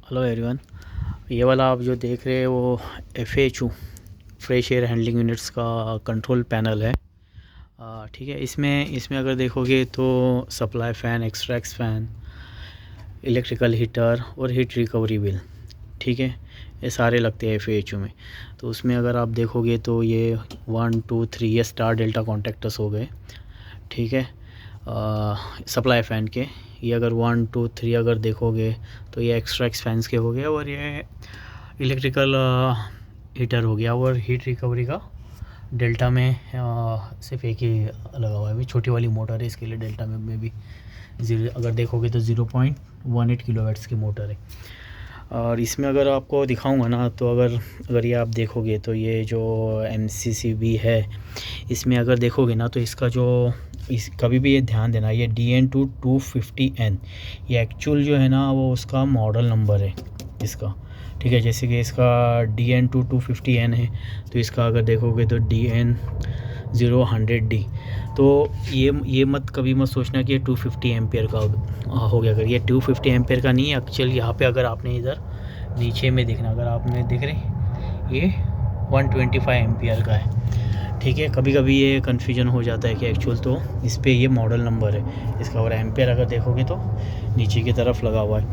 Hello everyone. ये वाला आप जो देख रहे हैं वो FAHU fresh air handling units का कंट्रोल पैनल है। ठीक है, इसमें अगर देखोगे तो supply fan, extract fan, electrical heater और हीट रिकवरी व्हील, ठीक है, ये सारे लगते हैं FAHU में। तो उसमें अगर आप देखोगे तो ये 1 2 3 ये स्टार डेल्टा कॉन्टैक्टर्स हो गए, ठीक है, सप्लाई फ़ैन के। ये अगर 1 2 3 अगर देखोगे तो ये एक्सट्रैक्ट फैंस के हो गए, और ये इलेक्ट्रिकल हीटर हो गया, और हीट रिकवरी का डेल्टा में सिर्फ एक ही लगा हुआ है। अभी छोटी वाली मोटर है, इसके लिए डेल्टा में भी अगर देखोगे तो 0.18 किलोवाट्स की मोटर है। और इसमें अगर आपको दिखाऊंगा ना, तो अगर ये आप देखोगे तो ये जो MCCB है, इसमें अगर देखोगे ना तो इसका जो कभी भी ये ध्यान देना, ये DN250N ये एक्चुअल जो है ना वो उसका मॉडल नंबर है इसका, ठीक है। जैसे कि इसका DN250N है, तो इसका अगर देखोगे तो DN0100D। तो ये मत कभी मत सोचना कि ये 250 एम्पियर का हो गया। अगर ये 250 एम्पियर का नहीं है एक्चुअल, यहाँ पे अगर आपने इधर नीचे में देखना, अगर आपने देख रहे ये 125 एम्पियर का है, ठीक है। कभी कभी ये कन्फ्यूजन हो जाता है कि एक्चुअल तो इस पर ये मॉडल नंबर है इसका, और एम्पियर अगर देखोगे तो नीचे की तरफ लगा हुआ है।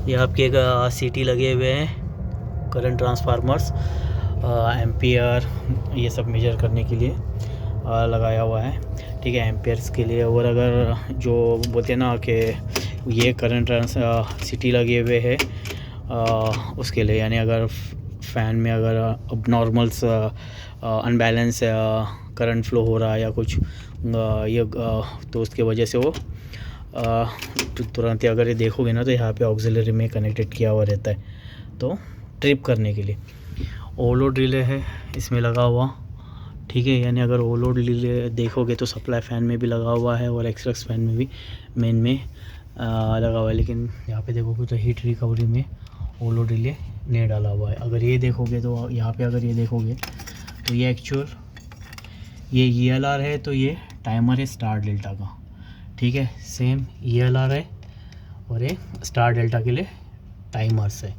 ये आपके एक CT लगे हुए हैं, करंट ट्रांसफार्मर्स, एम्पियर ये सब मेजर करने के लिए लगाया हुआ है, ठीक है, एम्पियर्स के लिए। और अगर जो बोलते हैं ना कि ये करंट CT लगे हुए है उसके लिए, यानी अगर फ़ैन में अगर अब नॉर्मल्स अनबैलेंस करंट फ्लो हो रहा है या कुछ ये तो उसके वजह से वो तुरंत ही अगर ये देखोगे ना तो यहाँ पे ऑक्सिलरी में कनेक्टेड किया हुआ रहता है, तो ट्रिप करने के लिए। ओवरलोड रिले है इसमें लगा हुआ, ठीक है, यानी अगर ओवरलोड रिले देखोगे तो सप्लाई फ़ैन में भी लगा हुआ है और एक्सट्रैक्ट फ़ैन में भी मेन में लगा हुआ है। लेकिन यहाँ पे देखोगे तो हीट रिकवरी में ओवरलोड रिले नहीं डाला हुआ है। अगर ये देखोगे तो यहाँ पे अगर ये देखोगे तो ये एक्चुअल ये ELR है, तो ये टाइमर है स्टार डेल्टा का, ठीक है। सेम ELR है और ये स्टार डेल्टा के लिए टाइमर्स है।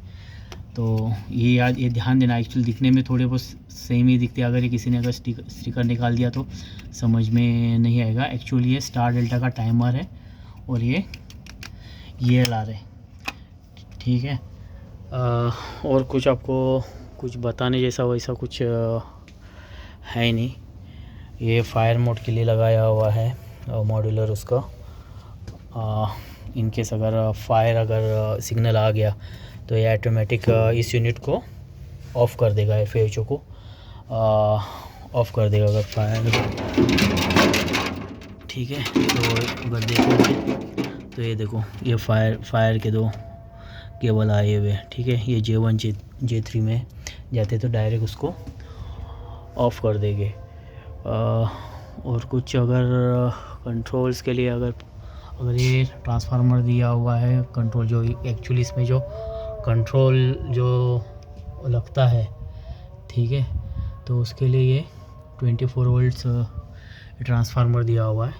तो ये ध्यान देना, एक्चुअल दिखने में थोड़े बहुत सेम ही दिखते हैं। अगर ये किसी ने अगर स्टिकर निकाल दिया तो समझ में नहीं आएगा। एक्चुअली ये स्टार डेल्टा का टाइमर है और ये ELR है, ठीक है। और कुछ आपको कुछ बताने जैसा वैसा कुछ है ही नहीं। ये फायर मोड के लिए लगाया हुआ है मॉड्यूलर उसका, इनकेस अगर फायर अगर सिग्नल आ गया तो ये ऑटोमेटिक इस यूनिट को ऑफ़ कर देगा, FAHU को ऑफ़ कर देगा अगर फायर, ठीक है। तो अगर देखोगे तो ये देखो ये फायर के दो केबल आए हुए, ठीक है। ये J1 J3 में जाते तो डायरेक्ट उसको ऑफ़ कर देंगे। और कुछ अगर कंट्रोल्स के लिए अगर ये ट्रांसफार्मर दिया हुआ है कंट्रोल, जो एक्चुअली इसमें जो कंट्रोल जो लगता है, ठीक है, तो उसके लिए ये 24 वोल्ट्स ट्रांसफार्मर दिया हुआ है।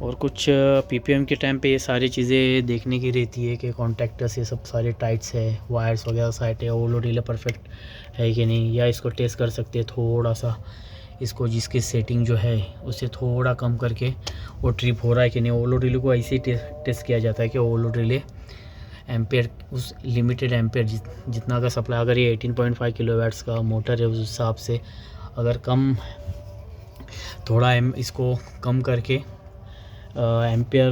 और कुछ PPM के टाइम पे ये सारी चीज़ें देखने की रहती है कि कॉन्टैक्टर्स ये सब सारे टाइट्स है, वायर्स वगैरह साइट है, ओवरलोड रिले परफेक्ट है कि नहीं, या इसको टेस्ट कर सकते हैं थोड़ा सा, इसको जिसकी सेटिंग जो है उससे थोड़ा कम करके वो ट्रिप हो रहा है कि नहीं। ओवरलोड रिले को ऐसे ही टेस्ट किया जाता है कि ओवरलोड रिले एम्पेयर उस लिमिटेड एम्पेयर जितना का सप्लाई, अगर ये 18.5 किलोवाट्स का मोटर है उस हिसाब से अगर कम थोड़ा इसको कम करके एम्पेयर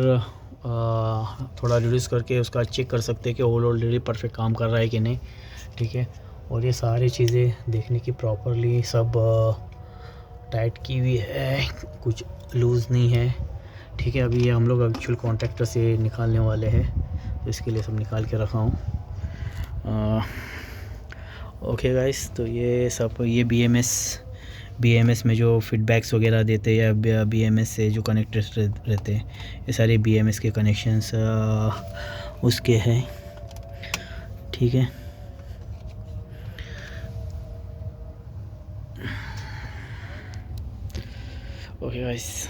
थोड़ा रिड्यूस करके उसका चेक कर सकते हैं कि ओवरलोड रिले परफेक्ट काम कर रहा है कि नहीं, ठीक है। और ये सारी चीज़ें देखने की प्रॉपरली सब टाइट की हुई है, कुछ लूज़ नहीं है, ठीक है। अभी ये हम लोग एक्चुअल कॉन्ट्रैक्टर से निकालने वाले हैं, तो इसके लिए सब निकाल के रखा हूँ। ओके गाइस, तो ये सब ये BMS में जो फीडबैक्स वगैरह देते हैं या BMS से जो कनेक्टर्स रहते हैं, ये सारे BMS के कनेक्शंस उसके हैं, ठीक है। Okay guys.